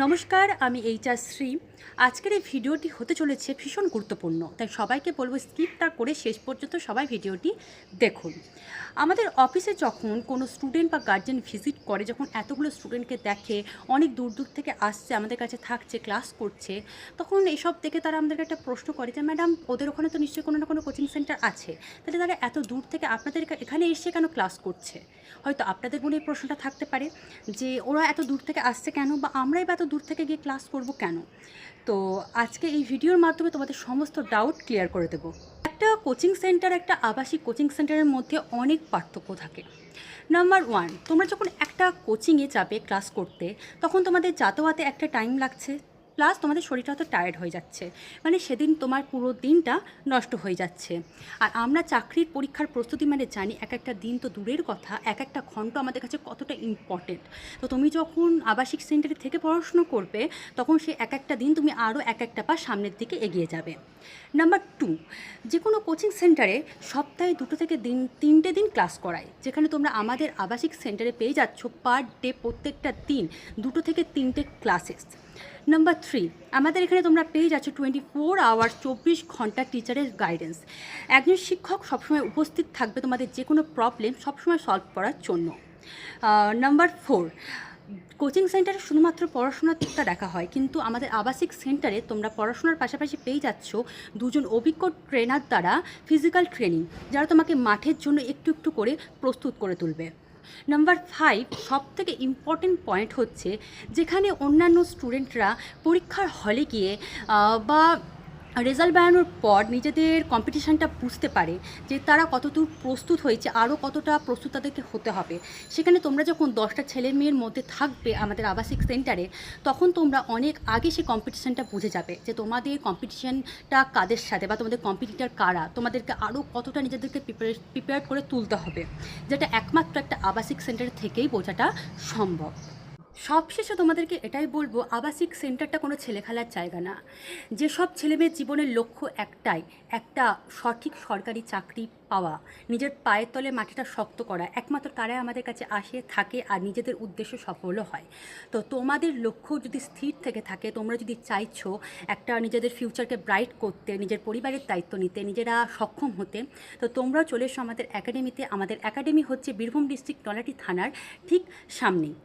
নমস্কার, আমি এইচআর শ্রী। আজকের এই ভিডিওটি হতে চলেছে ভীষণ গুরুত্বপূর্ণ, তাই সবাইকে বলবো স্কিপ না করে শেষ পর্যন্ত সবাই ভিডিওটি দেখুন। আমাদের অফিসে যখন কোনো স্টুডেন্ট বা গার্জেন ভিজিট করে, যখন এতগুলো স্টুডেন্টকে দেখে, অনেক দূর দূর থেকে আসছে, আমাদের কাছে থাকছে, ক্লাস করছে, তখন এসব দেখে তারা আমাদেরকে একটা প্রশ্ন করে যে ম্যাডাম, ওদের ওখানে তো নিশ্চয়ই কোনো না কোনো কোচিং সেন্টার আছে, তাহলে তারা এত দূর থেকে আপনাদের এখানে এসে কেন ক্লাস করছে? হয়তো আপনাদের মনে এই প্রশ্নটা থাকতে পারে যে ওরা এত দূর থেকে আসছে কেন, বা আমরাই বা এত দূর থেকে গিয়ে ক্লাস করব কেন। তো আজকে এই ভিডিওর মাধ্যমে তোমাদের সমস্ত ডাউট ক্লিয়ার করে দেবো। একটা কোচিং সেন্টার, একটা আবাসিক কোচিং সেন্টারের মধ্যে অনেক পার্থক্য থাকে। নাম্বার ওয়ান, তোমরা যখন একটা কোচিংয়ে যাবে ক্লাস করতে, তখন তোমাদের যাতায়াতে একটা টাইম লাগছে, প্লাস তোমাদের শরীরটা হয়তো টায়ার্ড হয়ে যাচ্ছে, মানে সেদিন তোমার পুরো দিনটা নষ্ট হয়ে যাচ্ছে। আর আমরা চাকরির পরীক্ষার প্রস্তুতি মানে জানি এক একটা দিন তো দূরের কথা, এক একটা ঘন্টা আমাদের কাছে কতটা ইম্পর্টেন্ট। তো তুমি যখন আবাসিক সেন্টারে থেকে পড়াশুনো করবে, তখন সেই এক একটা দিন তুমি আরও এক একটা পা সামনের দিকে এগিয়ে যাবে। নাম্বার টু, যে কোনো কোচিং সেন্টারে সপ্তাহে 2 থেকে 3টে দিন ক্লাস করায়, যেখানে তোমরা আমাদের আবাসিক সেন্টারে পেয়ে যাচ্ছ পার ডে প্রত্যেকটা দিন 2 থেকে 3টে ক্লাসেস। নাম্বার থ্রি, আমাদের এখানে তোমরা পেয়ে যাচ্ছ 24 আওয়ার্স 24 ঘন্টা টিচারের গাইডেন্স। একজন শিক্ষক সবসময় উপস্থিত থাকবে তোমাদের যে কোনো প্রবলেম সবসময় সলভ করার জন্য। নাম্বার ফোর, কোচিং সেন্টারে শুধুমাত্র পড়াশোনার দিকটা দেখা হয়, কিন্তু আমাদের আবাসিক সেন্টারে তোমরা পড়াশোনার পাশাপাশি পেয়ে যাচ্ছ 2জন অভিজ্ঞ ট্রেনার দ্বারা ফিজিক্যাল ট্রেনিং, যারা তোমাকে মাঠের জন্য একটু একটু করে প্রস্তুত করে তুলবে। নাম্বার ফাইভ, সবথেকে ইম্পর্টেন্ট পয়েন্ট হচ্ছে, যেখানে অন্যান্য স্টুডেন্টরা পরীক্ষার হলে গিয়ে বা রেজাল্ট বেরানোর পর নিজেদের কম্পিটিশানটা বুঝতে পারে যে তারা কতদূর প্রস্তুত হয়েছে, আরও কতটা প্রস্তুত তাদেরকে হতে হবে। সেখানে তোমরা যখন 10টা ছেলে মেয়ের মধ্যে থাকবে আমাদের আবাসিক সেন্টারে, তখন তোমরা অনেক আগে সেই কম্পিটিশানটা বুঝে যাবে যে তোমাদের কম্পিটিশানটা কাদের সাথে, বা তোমাদের কম্পিটিটার কারা, তোমাদেরকে আরও কতটা নিজেদেরকে প্রিপেয়ার করে তুলতে হবে, যেটা একমাত্র একটা আবাসিক সেন্টার থেকেই বোঝাটা সম্ভব। সবশেষে তোমাদেরকে এটাই বলবো, আবাসিক সেন্টারটা কোনো ছেলে খেলার জায়গা না। যেসব ছেলেমেয়ের জীবনের লক্ষ্য একটাই, একটা সঠিক সরকারি চাকরি পাওয়া, নিজের পায়ের তলে মাটিটা শক্ত করা, একমাত্র তারাই আমাদের কাছে আসে, থাকে, আর নিজেদের উদ্দেশ্য সফলও হয়। তো তোমাদের লক্ষ্য যদি স্থির থেকে থাকে, তোমরা যদি চাইছো একটা নিজেদের ফিউচারকে ব্রাইট করতে, নিজের পরিবারের দায়িত্ব নিতে, নিজেরা সক্ষম হতে, তো তোমরাও চলে এসো আমাদের একাডেমিতে। আমাদের একাডেমি হচ্ছে বীরভূম ডিস্ট্রিক্ট নলাটি থানার ঠিক সামনেই।